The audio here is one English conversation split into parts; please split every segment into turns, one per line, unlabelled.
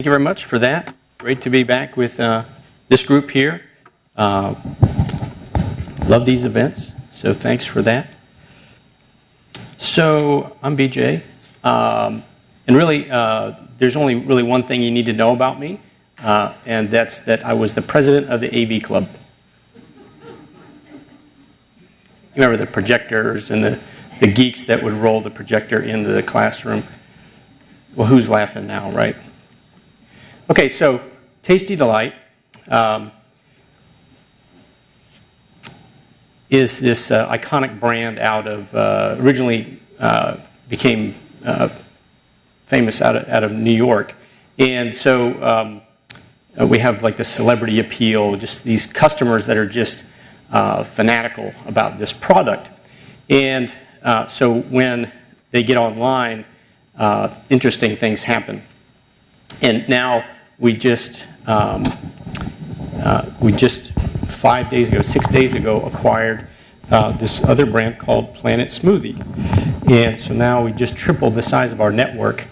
Thank you very much for that. Great to be back with this group here. Love these events, so thanks for that. So I'm BJ, and really there's only really one thing you need to know about me, and that's that I was the president of the AV Club. You remember the projectors and the geeks that would roll the projector into the classroom? Well, who's laughing now, right? Okay, so Tasti D Lites is this iconic brand out of, originally became famous out of New York. And so we have like the celebrity appeal, just these customers that are just fanatical about this product. And so when they get online, interesting things happen. And now we just 6 days ago acquired this other brand called Planet Smoothie. And so now we just tripled the size of our network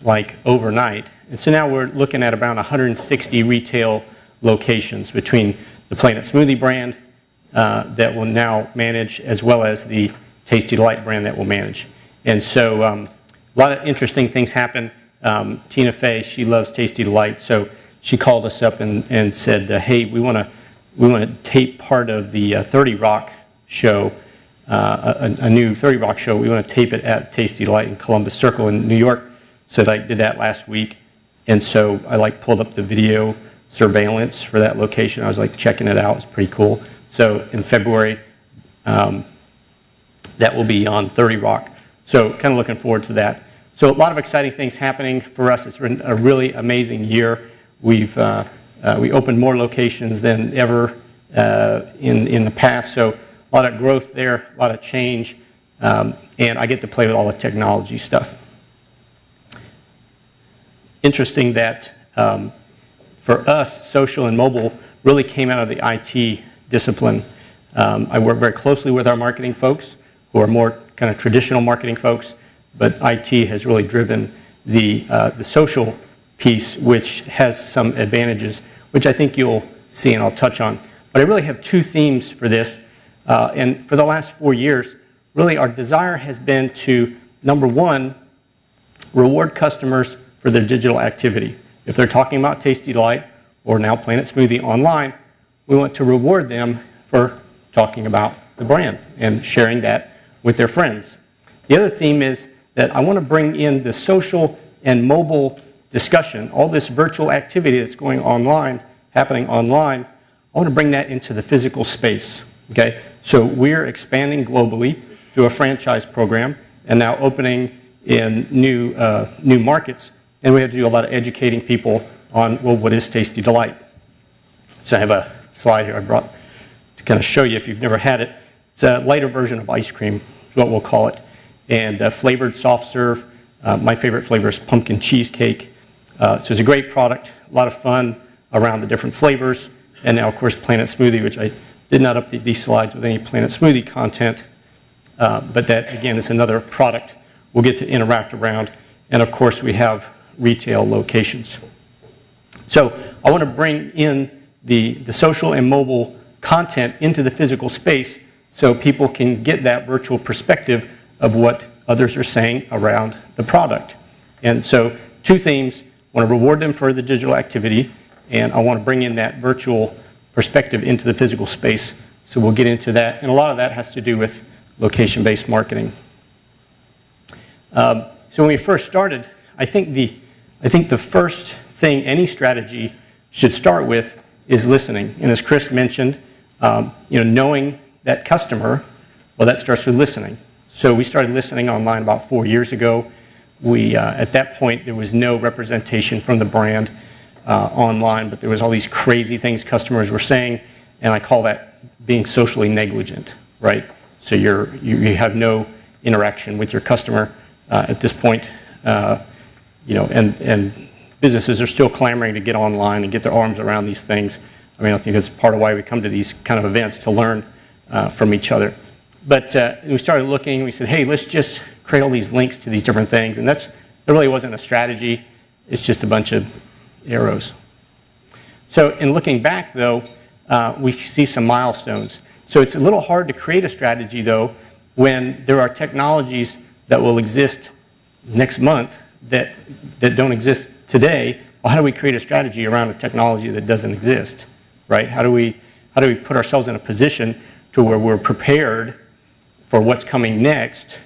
like overnight. And so now we're looking at around 160 retail locations between the Planet Smoothie brand that will now manage, as well as the Tasti D Lites brand that will manage. And so a lot of interesting things happen. Tina Fey, she loves Tasti D Lites, so she called us up and said, hey, we want to tape part of the 30 Rock show, a new 30 Rock show. We want to tape it at Tasti D Lites in Columbus Circle in New York. So I did that last week. And so I pulled up the video surveillance for that location. I was checking it out. It's pretty cool. So in February, that will be on 30 Rock. So kind of looking forward to that. So a lot of exciting things happening for us. It's been a really amazing year. We opened more locations than ever in the past. So a lot of growth there, a lot of change, and I get to play with all the technology stuff. Interesting that for us, social and mobile really came out of the IT discipline. I work very closely with our marketing folks, who are more kind of traditional marketing folks, but IT has really driven the social piece, which has some advantages, which I think you'll see and I'll touch on. But I really have two themes for this. And for the last 4 years, really our desire has been to, number one, reward customers for their digital activity. If they're talking about Tasti D Lites or now Planet Smoothie online, we want to reward them for talking about the brand and sharing that with their friends. The other theme is that I want to bring in the social and mobile discussion, all this virtual activity that's going online, happening online. I want to bring that into the physical space. Okay, so we're expanding globally through a franchise program and now opening in new markets. And we have to do a lot of educating people on, well, what is Tasti D Lites? So I have a slide here I brought to kind of show you if you've never had it. It's a lighter version of ice cream, is what we'll call it. And flavored soft serve. My favorite flavor is pumpkin cheesecake. So it's a great product, a lot of fun around the different flavors. And now, of course, Planet Smoothie, which I did not update these slides with any Planet Smoothie content. But that, again, is another product we'll get to interact around. And, of course, we have retail locations. So I want to bring in the social and mobile content into the physical space so people can get that virtual perspective of what others are saying around the product. And so two themes, I want to reward them for the digital activity, and I want to bring in that virtual perspective into the physical space. So we'll get into that, and a lot of that has to do with location-based marketing. So when we first started, I think the first thing any strategy should start with is listening. And as Chris mentioned, knowing that customer, well, that starts with listening. So we started listening online about 4 years ago. We, at that point, there was no representation from the brand online, but there was all these crazy things customers were saying, and I call that being socially negligent, right? So you have no interaction with your customer at this point, and businesses are still clamoring to get online and get their arms around these things. I mean, I think that's part of why we come to these kind of events, to learn from each other. But we started looking, we said, hey, let's just create all these links to these different things. And there really wasn't a strategy. It's just a bunch of arrows. So in looking back, though, we see some milestones. So it's a little hard to create a strategy, though, when there are technologies that will exist next month that don't exist today. Well, how do we create a strategy around a technology that doesn't exist, right? How do we put ourselves in a position to where we're prepared for what's coming next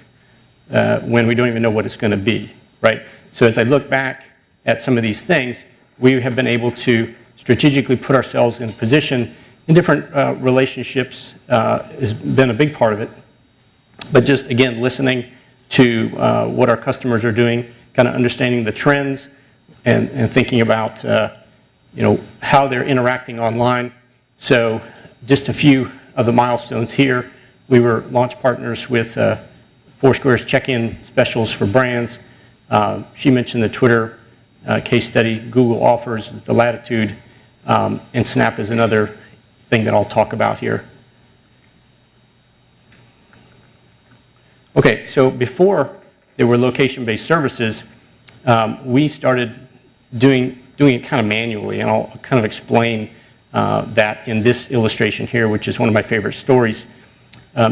when we don't even know what it's going to be, right? So as I look back at some of these things, we have been able to strategically put ourselves in a position in different relationships has been a big part of it. But just, again, listening to what our customers are doing, kind of understanding the trends and thinking about how they're interacting online. So just a few of the milestones here. We were launch partners with Foursquare's check-in specials for brands. She mentioned the Twitter case study. Google offers the Latitude, and Snap is another thing that I'll talk about here. Okay, so before there were location-based services, we started doing it kind of manually, and I'll kind of explain that in this illustration here, which is one of my favorite stories.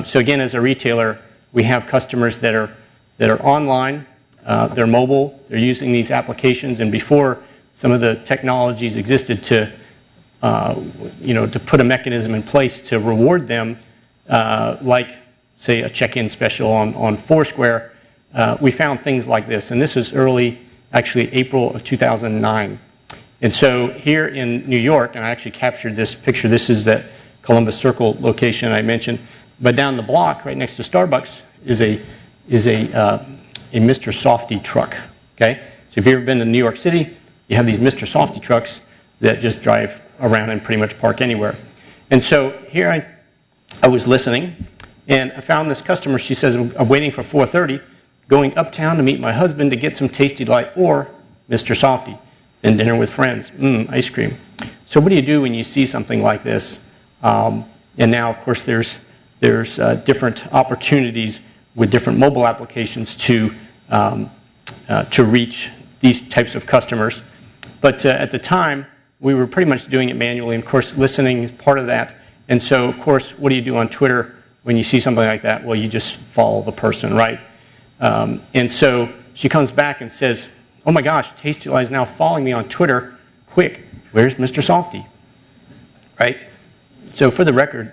So again, as a retailer, we have customers that are online, they're mobile, they're using these applications, and before some of the technologies existed to put a mechanism in place to reward them, like say a check-in special on Foursquare, we found things like this, and this is early, actually April of 2009. And so here in New York, and I actually captured this picture, this is that Columbus Circle location I mentioned, but down the block, right next to Starbucks, is a Mr. Softy truck, okay? So if you've ever been to New York City, you have these Mr. Softy trucks that just drive around and pretty much park anywhere. And so here I was listening, and I found this customer. She says, I'm waiting for 4:30, going uptown to meet my husband to get some Tasti D Lites or Mr. Softy, then dinner with friends, ice cream. So what do you do when you see something like this? And now, of course, there's different opportunities with different mobile applications to reach these types of customers. But at the time, we were pretty much doing it manually. And of course, listening is part of that. And so, of course, what do you do on Twitter when you see something like that? Well, you just follow the person, right? And so she comes back and says, oh my gosh, Tasti D is now following me on Twitter. Quick, where's Mr. Softy? Right? So for the record,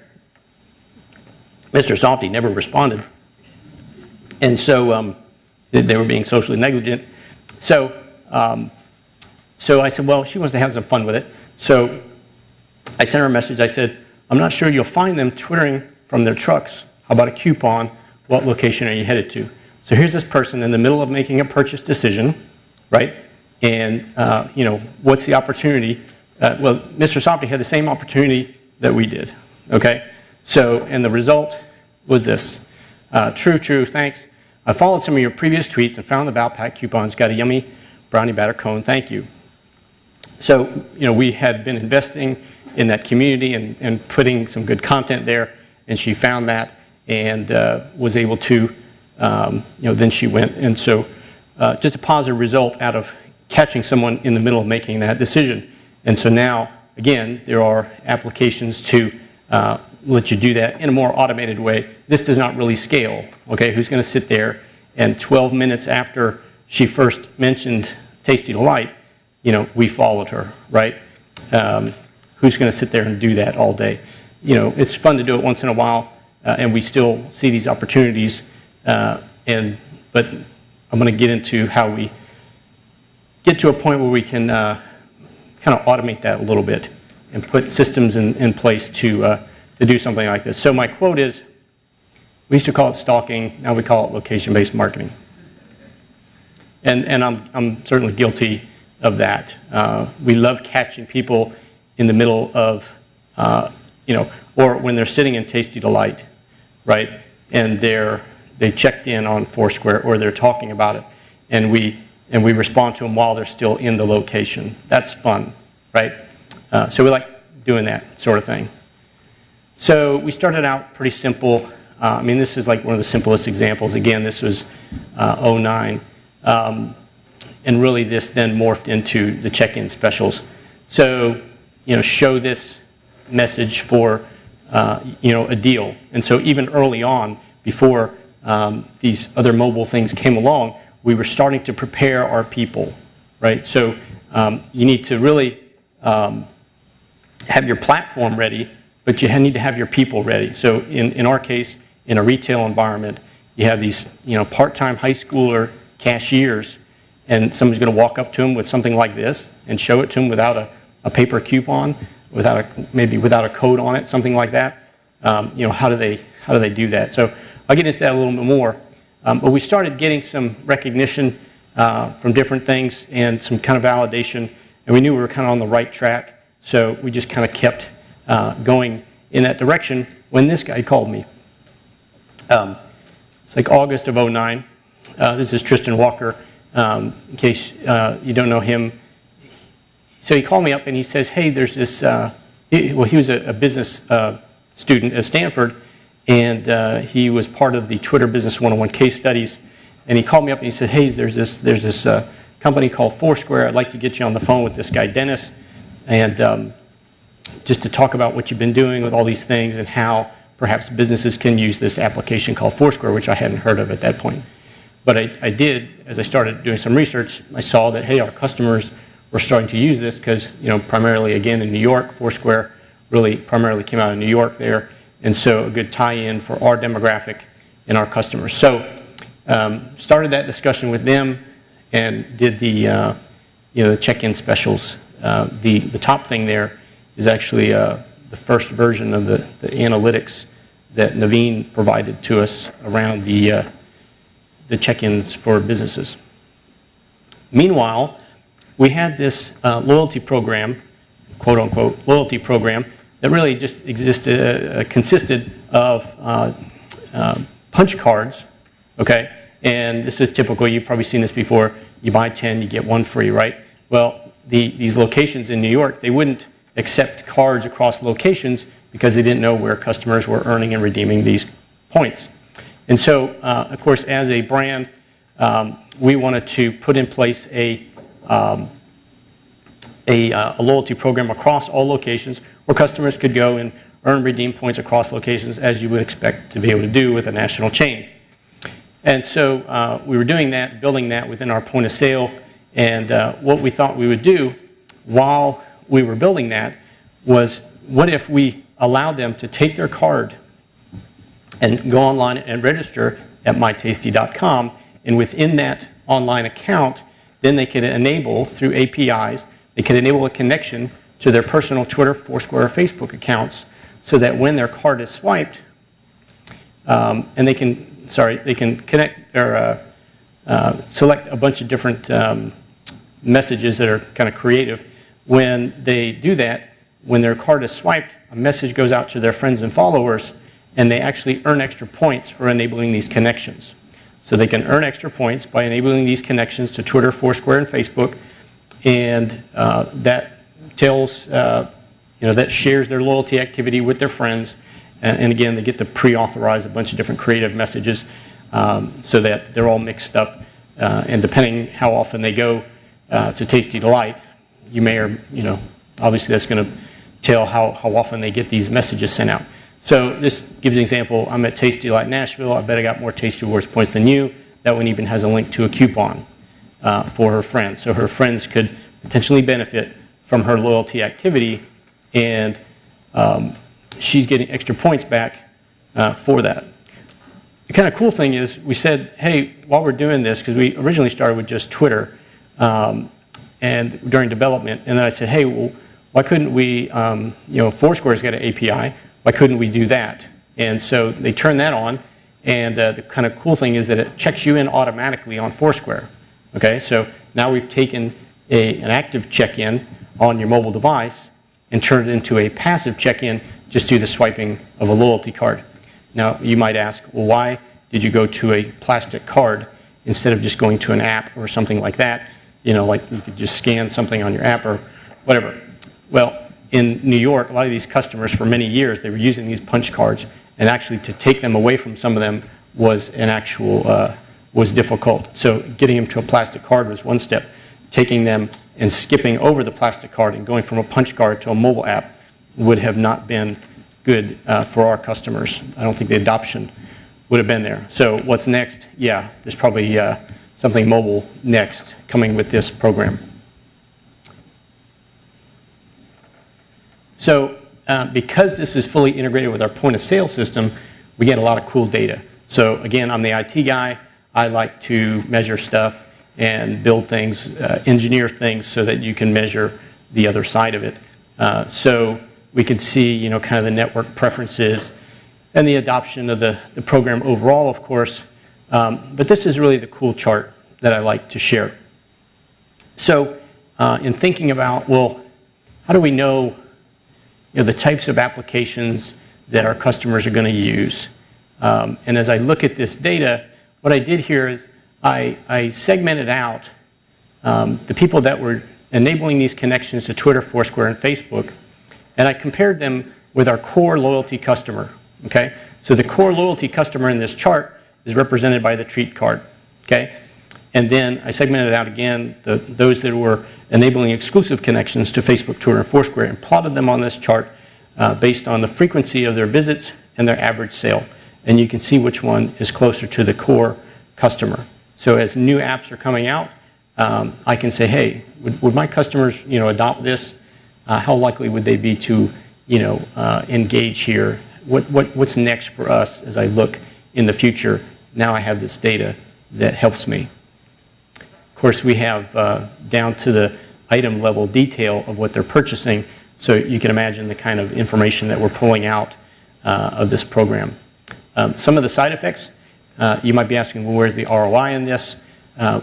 Mr. Softy never responded. And so they were being socially negligent. So I said, well, she wants to have some fun with it. So I sent her a message. I said, I'm not sure you'll find them twittering from their trucks. How about a coupon? What location are you headed to? So here's this person in the middle of making a purchase decision, right? And, what's the opportunity? Well, Mr. Softy had the same opportunity that we did, okay? So, and the result was this. True, thanks. I followed some of your previous tweets and found the Valpak coupons. Got a yummy brownie batter cone. Thank you. So, we had been investing in that community and putting some good content there, and she found that and was able to, then she went. And so just a positive result out of catching someone in the middle of making that decision. And so now, again, there are applications to let you do that in a more automated way. This does not really scale, okay? Who's going to sit there and 12 minutes after she first mentioned Tasti D Lites, we followed her, right? Who's going to sit there and do that all day? It's fun to do it once in a while, and we still see these opportunities. But I'm going to get into how we get to a point where we can kind of automate that a little bit and put systems in place to do something like this. So my quote is, we used to call it stalking, now we call it location-based marketing. And I'm certainly guilty of that. We love catching people in the middle of, or when they're sitting in Tasti D Lites, right? And they checked in on Foursquare or they're talking about it, and we respond to them while they're still in the location. That's fun, right? So we like doing that sort of thing. So we started out pretty simple. This is like one of the simplest examples. Again, this was 09. and really this then morphed into the check-in specials. So, show this message for, a deal. And so even early on, before these other mobile things came along, we were starting to prepare our people, right? So you need to really have your platform ready, but you need to have your people ready. So in our case, in a retail environment, you have these part-time high schooler cashiers, and somebody's going to walk up to them with something like this and show it to them without a paper coupon, maybe without a code on it, something like that. How do they do that? So I'll get into that a little bit more. But we started getting some recognition from different things and some kind of validation, and we knew we were kind of on the right track. So we just kind of kept going in that direction when this guy called me. It's like August of '09. This is Tristan Walker, in case you don't know him. So he called me up and he says, hey, there's this, he was a business student at Stanford, and he was part of the Twitter Business 101 case studies. And he called me up and he said, hey, there's this company called Foursquare. I'd like to get you on the phone with this guy, Dennis, and just to talk about what you've been doing with all these things and how perhaps businesses can use this application called Foursquare, which I hadn't heard of at that point. But I did, as I started doing some research, I saw that, hey, our customers were starting to use this because, primarily, again, in New York, Foursquare really primarily came out of New York there, and so a good tie-in for our demographic and our customers. So started that discussion with them and did the check-in specials. The top thing there is actually the first version of the analytics that Naveen provided to us around the check-ins for businesses. Meanwhile, we had this loyalty program, quote-unquote loyalty program, that really just consisted of punch cards, okay? And this is typical. You've probably seen this before. You buy 10, you get one free, right? Well, these locations in New York, they wouldn't accept cards across locations because they didn't know where customers were earning and redeeming these points. And so, of course, as a brand, we wanted to put in place a loyalty program across all locations where customers could go and earn and redeem points across locations, as you would expect to be able to do with a national chain. And so we were doing that, building that within our point of sale, and what we thought we would do while we were building that was, what if we allowed them to take their card and go online and register at mytasty.com, and within that online account, then they could enable, through APIs, they could enable a connection to their personal Twitter, Foursquare, or Facebook accounts, so that when their card is swiped, and they can connect or select a bunch of different messages that are kind of creative. When they do that, when their card is swiped, a message goes out to their friends and followers, and they actually earn extra points for enabling these connections. So they can earn extra points by enabling these connections to Twitter, Foursquare, and Facebook, and that tells, that shares their loyalty activity with their friends, and again, they get to pre-authorize a bunch of different creative messages so that they're all mixed up, and depending how often they go to Tasti D Lites, you may or, obviously that's going to tell how often they get these messages sent out. So this gives an example. I'm at Tasti D Lites Nashville. I bet I got more Tasti Rewards points than you. That one even has a link to a coupon for her friends. So her friends could potentially benefit from her loyalty activity, and she's getting extra points back for that. The kind of cool thing is we said, hey, while we're doing this, because we originally started with just Twitter and during development, and then I said, hey, well, why couldn't we, Foursquare's got an API, why couldn't we do that? And so they turned that on, and the kind of cool thing is that it checks you in automatically on Foursquare. Okay, so now we've taken an active check-in on your mobile device and turned it into a passive check-in just through the swiping of a loyalty card. Now, you might ask, well, why did you go to a plastic card instead of just going to an app or something like that? Like you could just scan something on your app or whatever. Well, in New York, a lot of these customers, for many years, they were using these punch cards, and actually to take them away from some of them was an actual was difficult. So getting them to a plastic card was one step. Taking them and skipping over the plastic card and going from a punch card to a mobile app would have not been good for our customers. I don't think the adoption would have been there. So what's next? Yeah, there's probably something mobile next coming with this program. So because this is fully integrated with our point of sale system, we get a lot of cool data. So again, I'm the IT guy. I like to measure stuff and build things, engineer things so that you can measure the other side of it. So we can see, kind of the network preferences and the adoption of the program overall, of course. But this is really the cool chart that I like to share. So in thinking about, well, how do we know, the types of applications that our customers are going to use? And as I look at this data, what I did here is I segmented out the people that were enabling these connections to Twitter, Foursquare, and Facebook, and I compared them with our core loyalty customer. Okay, so the core loyalty customer in this chart is represented by the treat card. Okay, and then I segmented out again those that were enabling exclusive connections to Facebook, Twitter, and Foursquare, and plotted them on this chart based on the frequency of their visits and their average sale. And you can see which one is closer to the core customer. So as new apps are coming out, I can say, hey, would my customers, adopt this? How likely would they be to, engage here? What's next for us as I look in the future? Now I have this data that helps me. Of course, we have down to the item level detail of what they're purchasing, so you can imagine the kind of information that we're pulling out of this program. Some of the side effects, you might be asking, well, where's the ROI in this?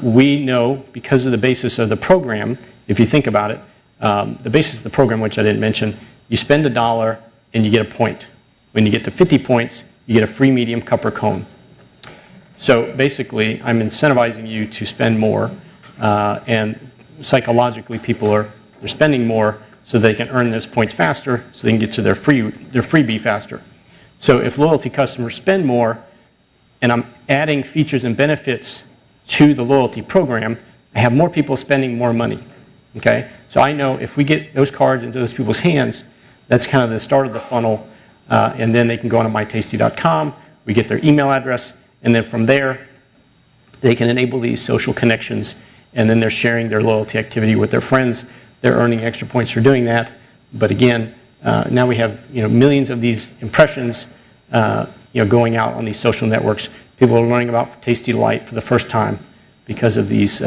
We know, because of the basis of the program, if you think about it, the basis of the program, which I didn't mention, you spend $1 and you get a point. When you get to 50 points, you get a free medium cup or cone. So basically, I'm incentivizing you to spend more, and psychologically, they're spending more so they can earn those points faster, so they can get to their freebie faster. So if loyalty customers spend more, and I'm adding features and benefits to the loyalty program, I have more people spending more money. Okay? So I know if we get those cards into those people's hands, that's kind of the start of the funnel, and then they can go on to mytasty.com, we get their email address, and then from there, they can enable these social connections, and then they're sharing their loyalty activity with their friends. They're earning extra points for doing that. But again, now we have millions of these impressions going out on these social networks. People are learning about Tasti D Lites for the first time because of these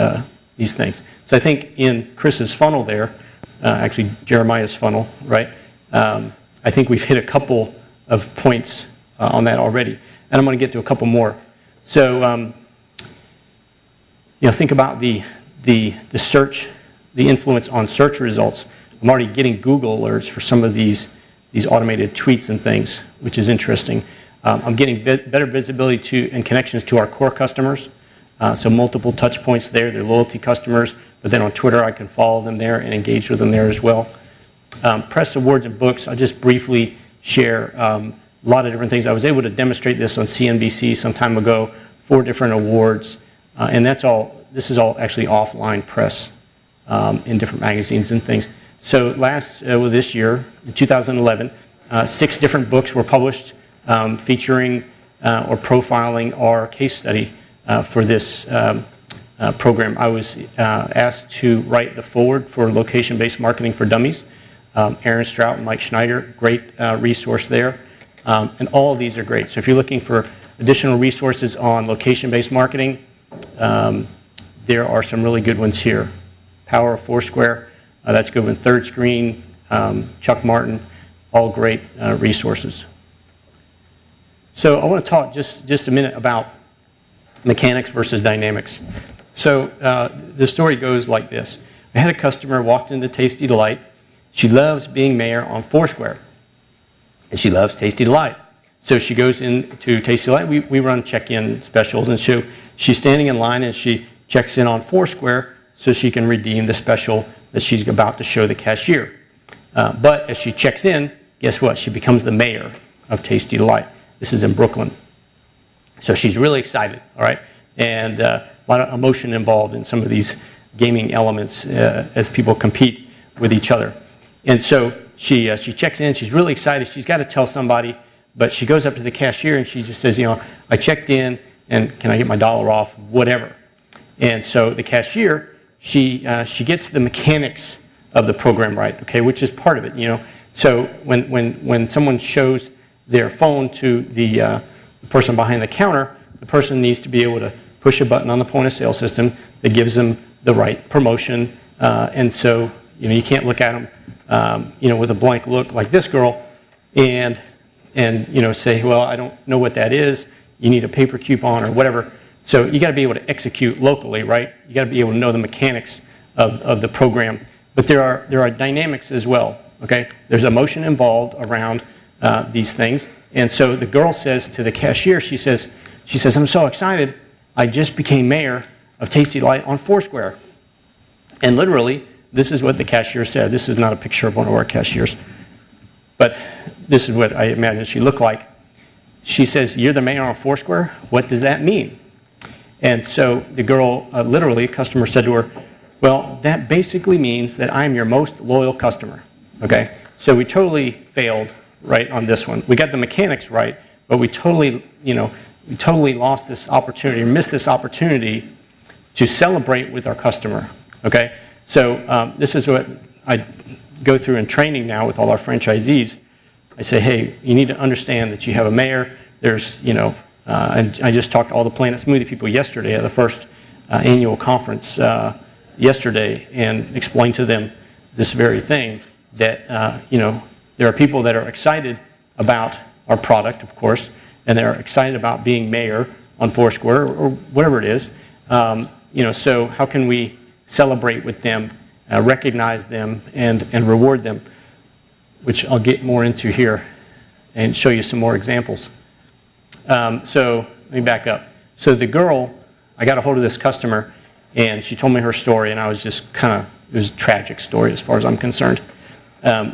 things. So I think in Chris's funnel there, actually Jeremiah's funnel, right? I think we've hit a couple of points on that already, and I'm going to get to a couple more. So think about the search, the influence on search results. I'm already getting Google alerts for some of these automated tweets and things, which is interesting. I'm getting better visibility to and connections to our core customers. So multiple touch points there. They're loyalty customers, but then on Twitter I can follow them there and engage with them there as well. Press, awards, and books. I'll just briefly share a lot of different things. I was able to demonstrate this on CNBC some time ago, 4 different awards, and this is all actually offline press in different magazines and things. So this year, in 2011, 6 different books were published featuring or profiling our case study for this program. I was asked to write the foreword for Location-Based Marketing for Dummies. Aaron Strout and Mike Schneider, great resource there. And all of these are great. So if you're looking for additional resources on location-based marketing, there are some really good ones here. Power of Foursquare, that's a good one. Third Screen, Chuck Martin, all great resources. So I want to talk just a minute about mechanics versus dynamics. So the story goes like this. I had a customer walked into Tasti D Lites. She loves being mayor on Foursquare, and she loves Tasti D Lites. So she goes into Tasti D Lites. We run check-in specials, and so she's standing in line, and she checks in on Foursquare so she can redeem the special that she's about to show the cashier. But as she checks in, guess what? She becomes the mayor of Tasti D Lites. This is in Brooklyn. So she's really excited, all right? and a lot of emotion involved in some of these gaming elements as people compete with each other. And so she checks in, she's really excited, she's got to tell somebody, but she goes up to the cashier and she just says, you know, I checked in and can I get my dollar off, whatever. And so the cashier, she gets the mechanics of the program right, okay, which is part of it, you know. So when someone shows their phone to the person behind the counter, the person needs to be able to push a button on the point of sale system that gives them the right promotion. And so, you know, you can't look at them, you know, with a blank look like this girl and you know, say, well, I don't know what that is. You need a paper coupon or whatever. So you got to be able to execute locally, right? You got to be able to know the mechanics of the program. But there are dynamics as well, okay? There's emotion involved around these things. And so the girl says to the cashier, she says, I'm so excited. I just became mayor of Tasti D Lites on Foursquare. And literally, this is what the cashier said. This is not a picture of one of our cashiers. But this is what I imagine she looked like. She says, you're the mayor on Foursquare? What does that mean? And so the girl, literally, a customer said to her, well, that basically means that I'm your most loyal customer, okay? So we totally failed, right, on this one. We got the mechanics right, but we totally, you know, we totally lost this opportunity, or missed this opportunity to celebrate with our customer, okay? So this is what I go through in training now with all our franchisees. I say, hey, you need to understand that you have a mayor. There's, you know, and I just talked to all the Planet Smoothie people yesterday at the first annual conference yesterday and explained to them this very thing, that, you know, there are people that are excited about our product, of course, and they're excited about being mayor on Foursquare or whatever it is. You know, so how can we celebrate with them, recognize them, and reward them, which I'll get more into here and show you some more examples. So let me back up. So the girl, I got a hold of this customer, and she told me her story, and I was just kind of, it was a tragic story as far as I'm concerned,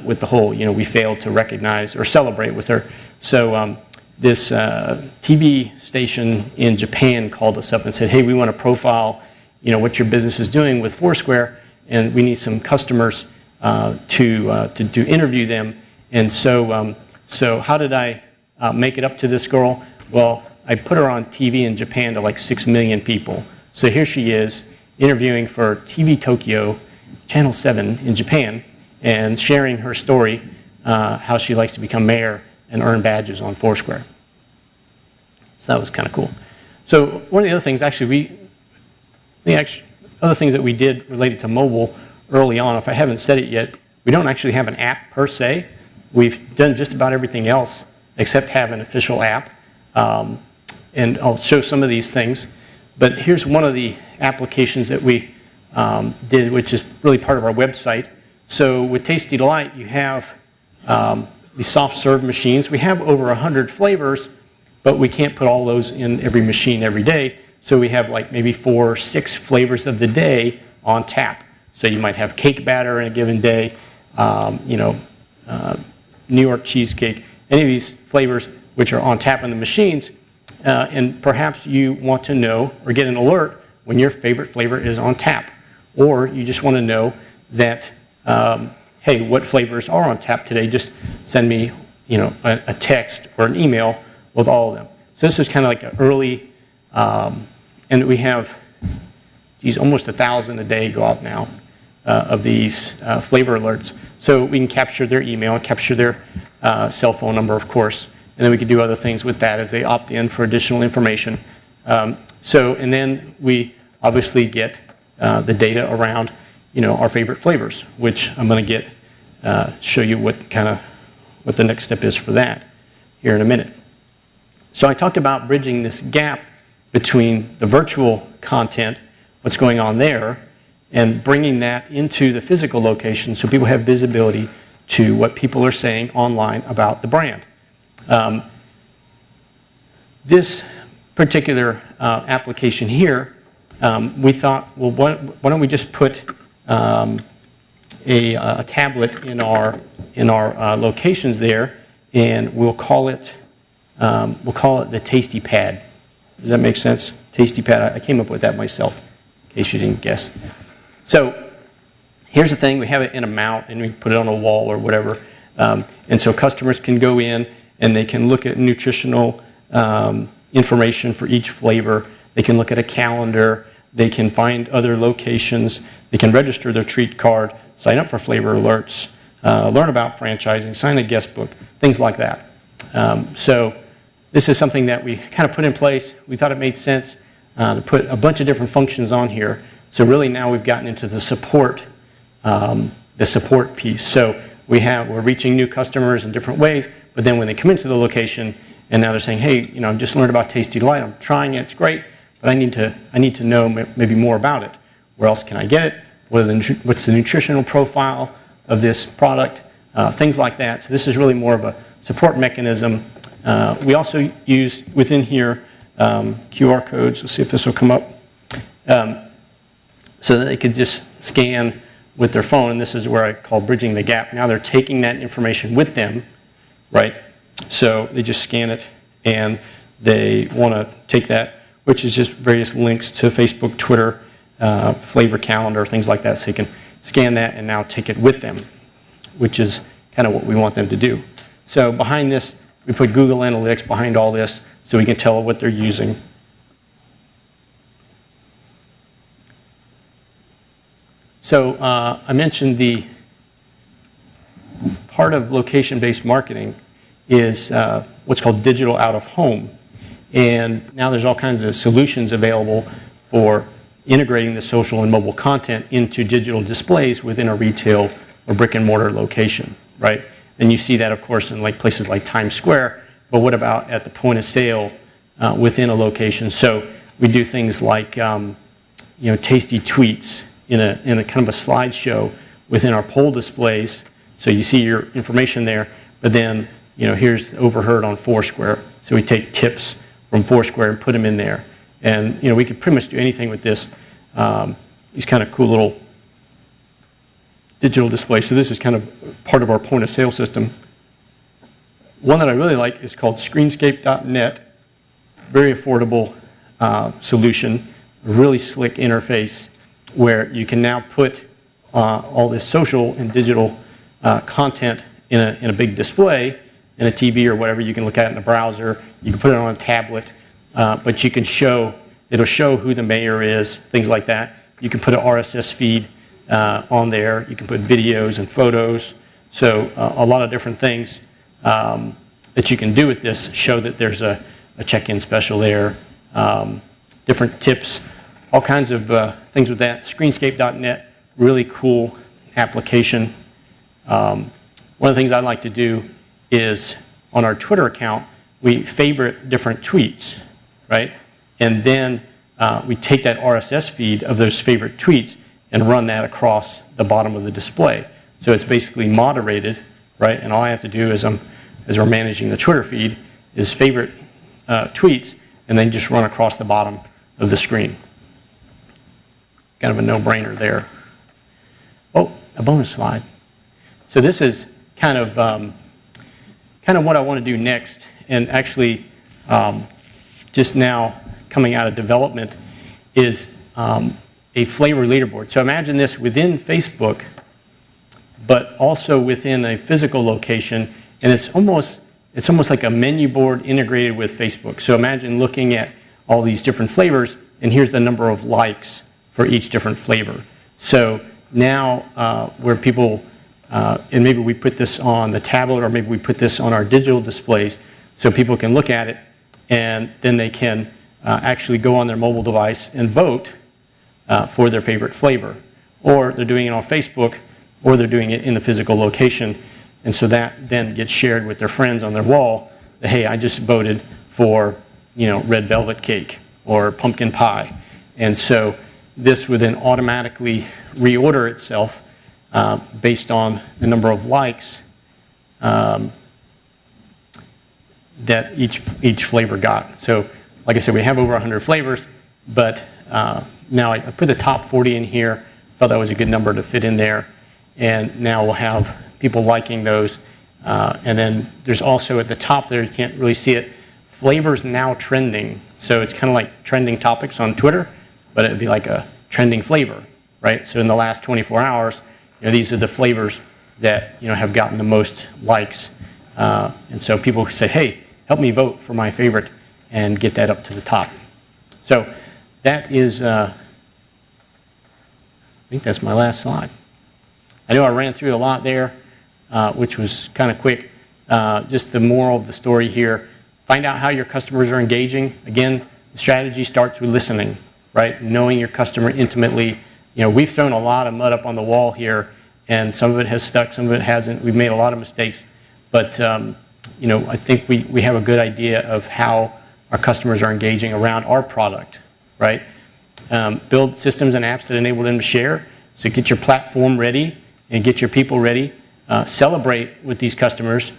with the whole, you know, we failed to recognize or celebrate with her. So this TV station in Japan called us up and said, hey, we want to profile, you know, what your business is doing with Foursquare, and we need some customers to interview them. And so, so how did I make it up to this girl? Well, I put her on TV in Japan to like 6 million people. So here she is interviewing for TV Tokyo, Channel 7 in Japan, and sharing her story, how she likes to become mayor and earn badges on Foursquare. So that was kind of cool. So one of the other things, actually, other things that we did related to mobile early on, if I haven't said it yet, we don't actually have an app per se. We've done just about everything else except have an official app. And I'll show some of these things. But here's one of the applications that we did, which is really part of our website. So with Tasti D Lites, you have these soft serve machines. We have over 100 flavors, but we can't put all those in every machine every day. So we have like maybe 4 or 6 flavors of the day on tap. So you might have cake batter in a given day, you know, New York cheesecake, any of these flavors which are on tap in the machines. And perhaps you want to know or get an alert when your favorite flavor is on tap. Or you just want to know that, hey, what flavors are on tap today? Just send me, you know, a text or an email with all of them. So this is kind of like an early, and we have, geez, almost 1,000 a day go out now of these flavor alerts. So we can capture their email, capture their cell phone number, of course, and then we can do other things with that as they opt in for additional information. So, and then we obviously get the data around, you know, our favorite flavors, which I'm going to show you what the next step is for that here in a minute. So I talked about bridging this gap between the virtual content, what's going on there, and bringing that into the physical location so people have visibility to what people are saying online about the brand. This particular application here, we thought, well, why don't we just put a tablet in our locations there, and we'll call it the Tasti Pad. Does that make sense? Tasty Pad. I came up with that myself, in case you didn't guess. So here's the thing. We have it in a mount, and we put it on a wall or whatever. And so customers can go in, and they can look at nutritional information for each flavor. They can look at a calendar. They can find other locations. They can register their treat card, sign up for flavor alerts, learn about franchising, sign a guest book, things like that. So this is something that we kind of put in place. We thought it made sense to put a bunch of different functions on here. So really now we've gotten into the support piece. So we're reaching new customers in different ways, but then when they come into the location and now they're saying, hey, I've just learned about Tasti D Lites, I'm trying it, it's great, but I need to know maybe more about it. Where else can I get it? What's the nutritional profile of this product? Things like that. So this is really more of a support mechanism. We also use within here QR codes. Let's see if this will come up. So that they could just scan with their phone. And this is where I call bridging the gap. Now they're taking that information with them, right? So they just scan it, and they want to take that, which is just various links to Facebook, Twitter, flavor calendar, things like that. So you can scan that and now take it with them, which is kind of what we want them to do. So behind this, we put Google Analytics behind all this so we can tell what they're using. So I mentioned the part of location-based marketing is what's called digital out-of-home. And now there's all kinds of solutions available for integrating the social and mobile content into digital displays within a retail or brick-and-mortar location, right? And you see that, of course, in places like Times Square, but what about at the point of sale within a location? So we do things like tasty tweets in a kind of a slideshow within our poll displays. So you see your information there, but then here's overheard on Foursquare. So we take tips from Foursquare and put them in there. And we could pretty much do anything with this. These kind of cool little digital displays. So this is kind of part of our point of sale system. One that I really like is called Screenscape Net. Very affordable solution, really slick interface where you can now put all this social and digital content in a big display, in a TV or whatever you can look at in a browser. You can put it on a tablet, but you can it'll show who the mayor is, things like that. You can put an RSS feed on there. You can put videos and photos. So a lot of different things that you can do with this show that there's a check-in special there, different tips, all kinds of things with that. Screenscape Net, really cool application. One of the things I like to do is on our Twitter account, we favorite different tweets, right? And then we take that RSS feed of those favorite tweets and run that across the bottom of the display. So it's basically moderated, right? And all I have to do as we're managing the Twitter feed is favorite tweets and then just run across the bottom of the screen. Kind of a no-brainer there. Oh, a bonus slide. So this is kind of what I want to do next, and actually just now coming out of development is a flavor leaderboard. So imagine this within Facebook, but also within a physical location, and it's almost like a menu board integrated with Facebook. So imagine looking at all these different flavors, and here's the number of likes for each different flavor. So now where people, and maybe we put this on the tablet or maybe we put this on our digital displays so people can look at it and then they can actually go on their mobile device and vote for their favorite flavor. Or they're doing it on Facebook or they're doing it in the physical location. And so that then gets shared with their friends on their wall that, hey, I just voted for red velvet cake or pumpkin pie. And so this would then automatically reorder itself based on the number of likes that each flavor got. So like I said, we have over 100 flavors, but now I put the top 40 in here. Thought that was a good number to fit in there. And now we'll have people liking those. And then there's also at the top there, you can't really see it, flavors now trending. So it's kind of like trending topics on Twitter, but it'd be like a trending flavor, right? So in the last 24 hours, these are the flavors that have gotten the most likes, and so people say, hey, help me vote for my favorite and get that up to the top. So that is, I think that's my last slide. I know I ran through a lot there, which was kind of quick. Just the moral of the story here, find out how your customers are engaging. Again, the strategy starts with listening, right? Knowing your customer intimately. We've thrown a lot of mud up on the wall here, and some of it has stuck, some of it hasn't. We've made a lot of mistakes, but I think we have a good idea of how our customers are engaging around our product, right? Build systems and apps that enable them to share. So get your platform ready and get your people ready. Celebrate with these customers.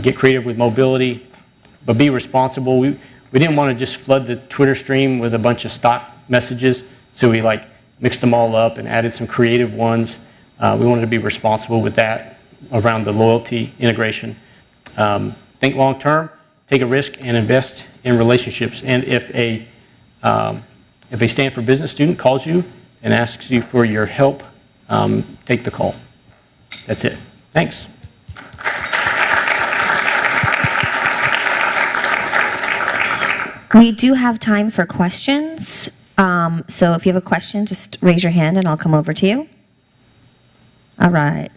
Get creative with mobility, but be responsible. We didn't want to just flood the Twitter stream with a bunch of stock messages, so we mixed them all up and added some creative ones. We wanted to be responsible with that around the loyalty integration. Think long term, take a risk, and invest in relationships. And if a Stanford business student calls you and asks you for your help, take the call. That's it. Thanks.
We do have time for questions. So if you have a question, just raise your hand and I'll come over to you. All right.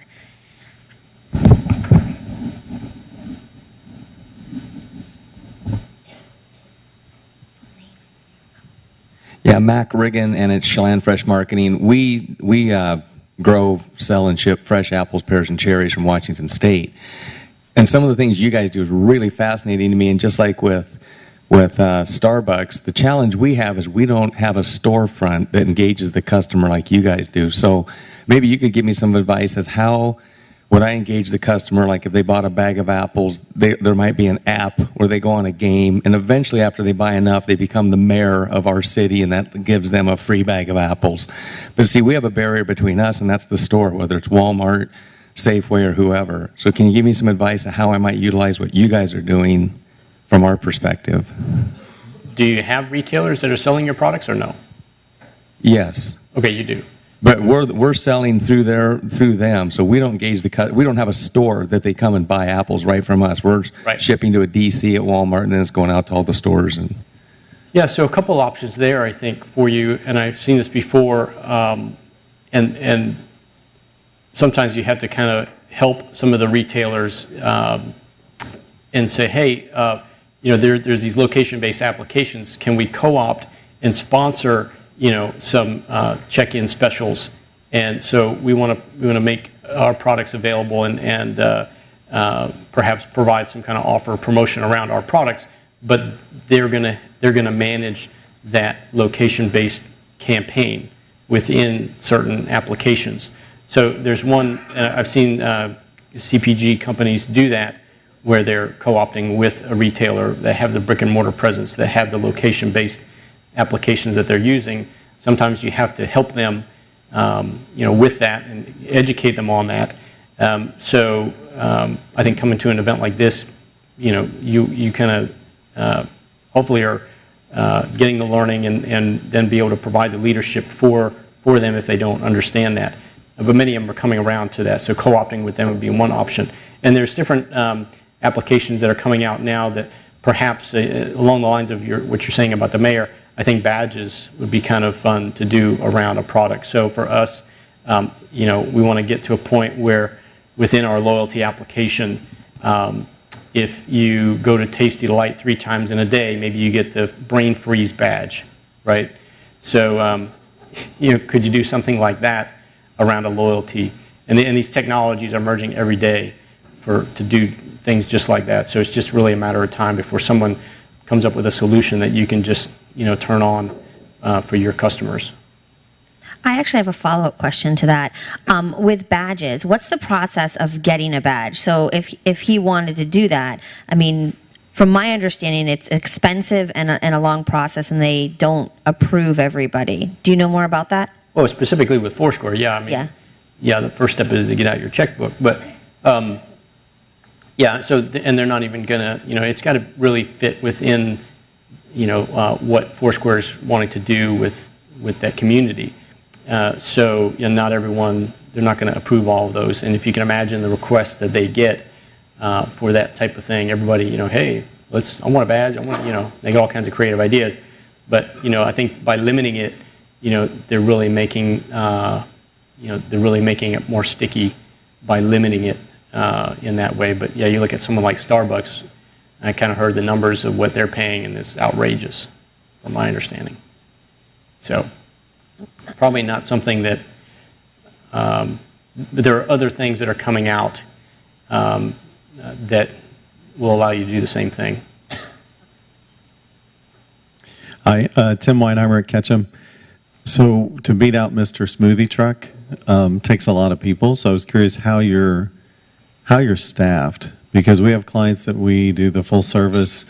Yeah, Mac Riggin, and it's Chelan Fresh Marketing. We grow, sell, and ship fresh apples, pears, and cherries from Washington State. And some of the things you guys do is really fascinating to me. And just like with Starbucks, the challenge we have is we don't have a storefront that engages the customer like you guys do. So maybe you could give me some advice as how would I engage the customer, like if they bought a bag of apples, there might be an app where they go on a game, and eventually after they buy enough, they become the mayor of our city, and that gives them a free bag of apples. But see, we have a barrier between us, and that's the store, whether it's Walmart, Safeway, or whoever. So can you give me some advice on how I might utilize what you guys are doing from our perspective?
Do you have retailers that are selling your products or no?
Yes.
Okay, you do.
But we're selling through them, so we don't engage we don't have a store that they come and buy apples right from us. We're shipping to a DC at Walmart, and then it's going out to all the stores. And
yeah, so a couple options there, I think, for you, and I've seen this before, and sometimes you have to kind of help some of the retailers and say, hey, there's these location-based applications. Can we co-opt and sponsor some check-in specials? And so we want to make our products available and perhaps provide some kind of offer promotion around our products, but they're gonna manage that location-based campaign within certain applications. So there's one I've seen CPG companies do that, where they're co-opting with a retailer that have the brick and mortar presence, that have the location-based applications that they're using. Sometimes you have to help them, with that and educate them on that. So I think coming to an event like this, you kind of hopefully are getting the learning and then be able to provide the leadership for them if they don't understand that. But many of them are coming around to that, so co-opting with them would be one option. And there's different applications that are coming out now that perhaps along the lines of what you're saying about the mayor, I think badges would be kind of fun to do around a product. So for us, we want to get to a point where within our loyalty application, if you go to Tasti D Lites 3 times in a day, maybe you get the brain freeze badge, right? So could you do something like that around a loyalty? And these technologies are emerging every day to do things just like that. So it's just really a matter of time before someone comes up with a solution that you can just turn on for your customers.
I actually have a follow-up question to that. With badges, what's the process of getting a badge? So if he wanted to do that, I mean, from my understanding, it's expensive and a long process, and they don't approve everybody. Do you know more about that?
Well, specifically with Foursquare, yeah. I mean, the first step is to get out your checkbook. But Yeah, so, and they're not even gonna, it's got to really fit within, what Foursquare's wanting to do with that community. So, not everyone, they're not going to approve all of those. And if you can imagine the requests that they get for that type of thing, everybody, hey, I want a badge, they get all kinds of creative ideas. But, I think by limiting it, they're really making, it more sticky by limiting it in that way. But yeah, you look at someone like Starbucks, I kind of heard the numbers of what they're paying, and it's outrageous, from my understanding. So probably not something that, but there are other things that are coming out that will allow you to do the same thing.
Hi, Tim White Armour at Ketchum. So to beat out Mr. Smoothie Truck takes a lot of people. So I was curious how you're staffed, because we have clients that we do the full service.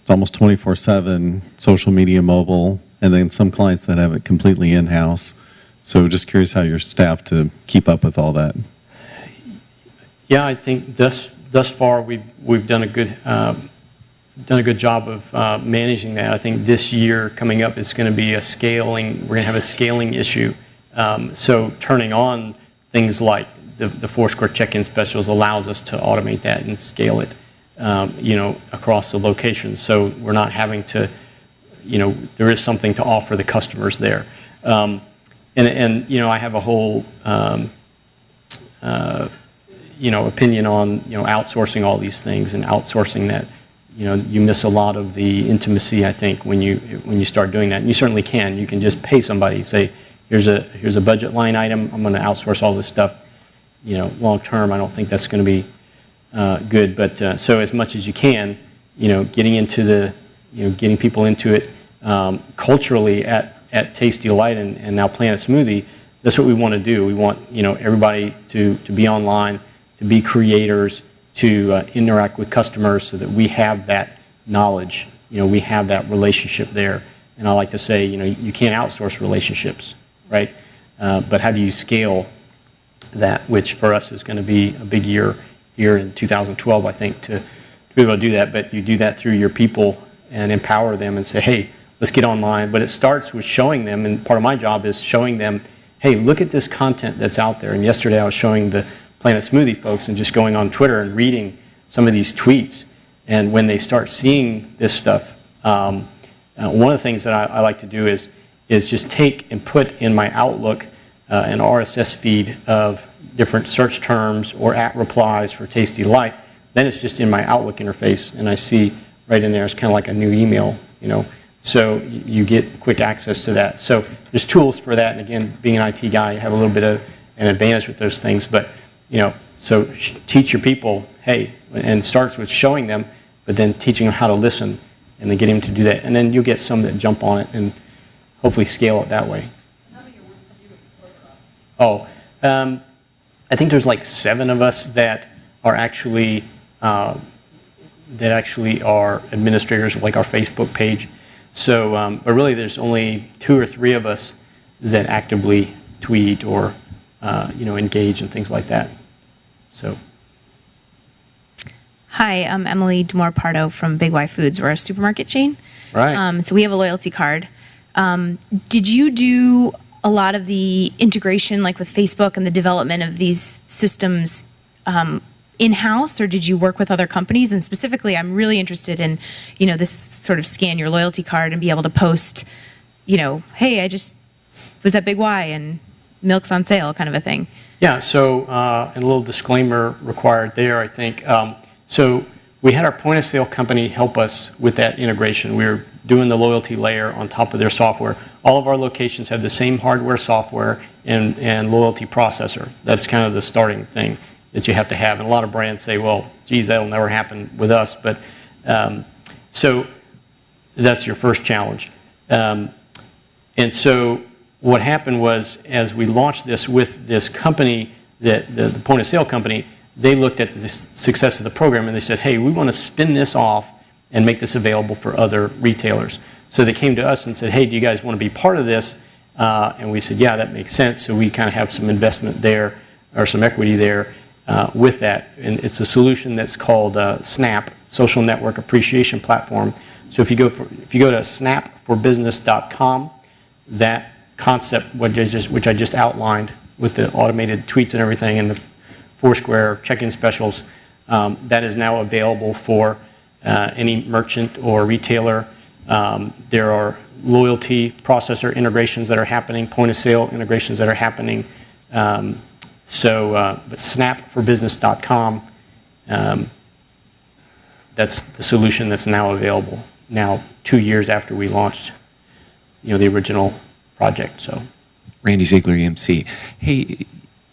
It's almost 24/7, social media, mobile, and then some clients that have it completely in-house. So just curious how you're staffed to keep up with all that.
Yeah, I think thus far we've done a good job of managing that. I think this year coming up is going to be we're going to have a scaling issue. So turning on things like the Foursquare check-in specials allows us to automate that and scale it, across the locations. So we're not having to, there is something to offer the customers there. And I have a whole, opinion on, outsourcing all these things and outsourcing that. You miss a lot of the intimacy, I think, when you start doing that. And you certainly can. You can just pay somebody, say, here's a budget line item. I'm going to outsource all this stuff. Long term, I don't think that's going to be good. But so as much as you can, getting into getting people into it culturally at Tasti D Lites and now Planet Smoothie. That's what we want to do. We want everybody to be online, to be creators, to interact with customers, so that we have that knowledge. We have that relationship there. And I like to say, you can't outsource relationships, right? But how do you scale that, which for us is going to be a big year here in 2012, I think, to be able to do that. But you do that through your people and empower them and say, hey, let's get online. But it starts with showing them, and part of my job is showing them, hey, look at this content that's out there. And yesterday I was showing the Planet Smoothie folks and just going on Twitter and reading some of these tweets. And when they start seeing this stuff, one of the things that I like to do is just take and put in my Outlook an RSS feed of different search terms or at replies for Tasti D Lites. Then it's just in my Outlook interface, and I see right in there, it's kind of like a new email, So you get quick access to that. So there's tools for that, and again, being an IT guy, you have a little bit of an advantage with those things. But so teach your people, hey, and it starts with showing them, but then teaching them how to listen, and then getting them to do that, and then you'll get some that jump on it and hopefully scale it that way. Oh, I think there's like 7 of us that are actually are administrators of like our Facebook page. So, but really, there's only 2 or 3 of us that actively tweet or engage and things like that. So.
Hi, I'm Emily DeMore-Pardo from Big Y Foods. We're a supermarket chain.
Right.
So we have a loyalty card. Did you do a lot of the integration, like with Facebook and the development of these systems in-house, or did you work with other companies? And specifically, I'm really interested in, this sort of scan your loyalty card and be able to post, hey, I just was at Big Y and milk's on sale, kind of a thing.
Yeah, so, and a little disclaimer required there, I think. So we had our point of sale company help us with that integration. We were doing the loyalty layer on top of their software. All of our locations have the same hardware, software, and loyalty processor. That's kind of the starting thing that you have to have. And a lot of brands say, well, geez, that'll never happen with us. But so that's your first challenge. And so what happened was, as we launched this with this company, the point of sale company, they looked at the success of the program and they said, hey, we want to spin this off and make this available for other retailers. So they came to us and said, hey, do you guys want to be part of this? And we said, yeah, that makes sense. So we kind of have some investment there, or some equity there. with that. And it's a solution that's called SNAP, Social Network Appreciation Platform. So if you go to snapforbusiness.com, that concept, which I just outlined with the automated tweets and everything and the Foursquare check-in specials, that is now available for any merchant or retailer. There are loyalty processor integrations that are happening, point-of-sale integrations that are happening. But snapforbusiness.com, that's the solution that's now available, now 2 years after we launched the original project. So,
Randy Ziegler, EMC. Hey,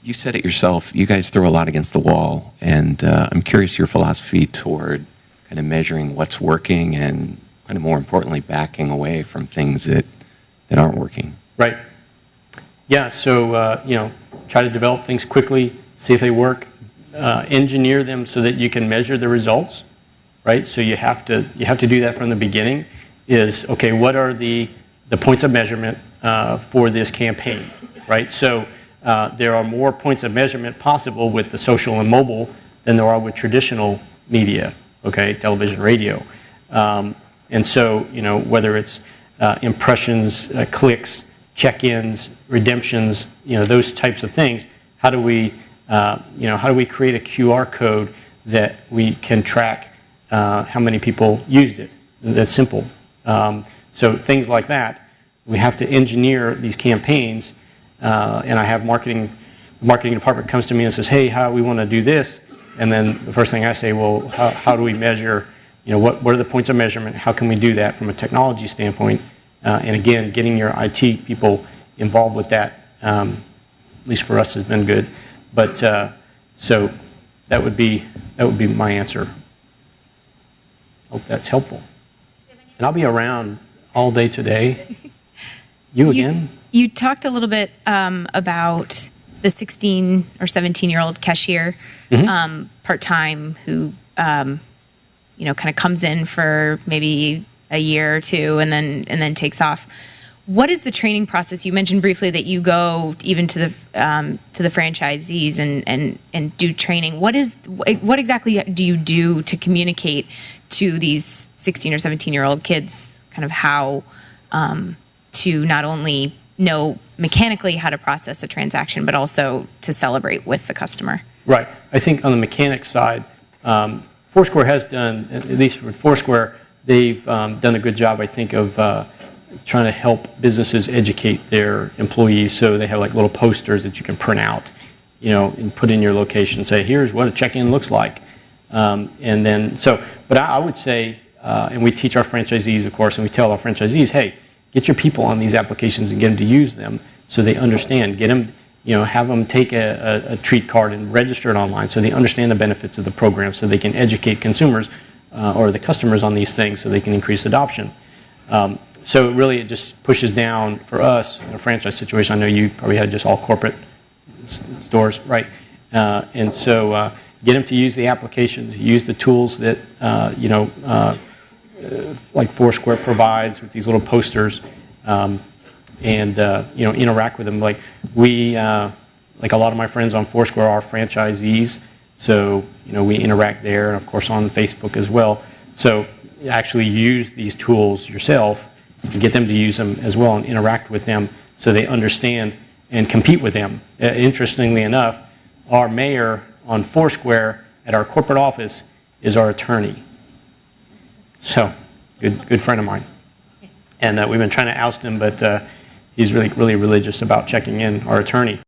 you said it yourself, you guys throw a lot against the wall, and I'm curious your philosophy toward kind of measuring what's working and kind of more importantly backing away from things that aren't working.
Right. Yeah, so try to develop things quickly, see if they work, engineer them so that you can measure the results, right? So you have to do that from the beginning. Is okay, what are the points of measurement for this campaign, right? So there are more points of measurement possible with the social and mobile than there are with traditional media, okay, television, radio. And so, whether it's impressions, clicks, check-ins, redemptions, those types of things, how do we create a QR code that we can track how many people used it? That's simple. So things like that, we have to engineer these campaigns, and I have the marketing department comes to me and says, hey, how we want to do this, and then the first thing I say, well, how do we measure, what are the points of measurement, how can we do that from a technology standpoint, and again, getting your IT people involved with that, at least for us, has been good, but so that would be my answer. Hope that's helpful. And I'll be around all day today. You again?
You talked a little bit about the 16 or 17-year-old cashier, part-time, who kind of comes in for maybe a year or two and then takes off. What is the training process? You mentioned briefly that you go even to the franchisees and do training. What exactly do you do to communicate to these 16 or 17-year-old kids kind of how to not only know mechanically how to process a transaction, but also to celebrate with the customer? Right.
I think on the mechanics side, Foursquare has done, at least with Foursquare, they've done a good job, I think, of trying to help businesses educate their employees. So they have like little posters that you can print out, and put in your location and say, here's what a check-in looks like. But I would say, and we teach our franchisees, of course, and we tell our franchisees, hey, get your people on these applications and get them to use them so they understand. Get them, have them take a treat card and register it online so they understand the benefits of the program so they can educate consumers or the customers on these things so they can increase adoption. So really it just pushes down for us in a franchise situation. I know you probably had just all corporate stores, right? And so get them to use the applications, use the tools that, like Foursquare provides with these little posters, and interact with them. Like like a lot of my friends on Foursquare are franchisees, so we interact there, and of course on Facebook as well. So actually use these tools yourself and get them to use them as well and interact with them so they understand and compete with them. Interestingly enough, our mayor on Foursquare at our corporate office is our attorney. So, good friend of mine. And we've been trying to oust him, but he's really religious about checking in, our attorney.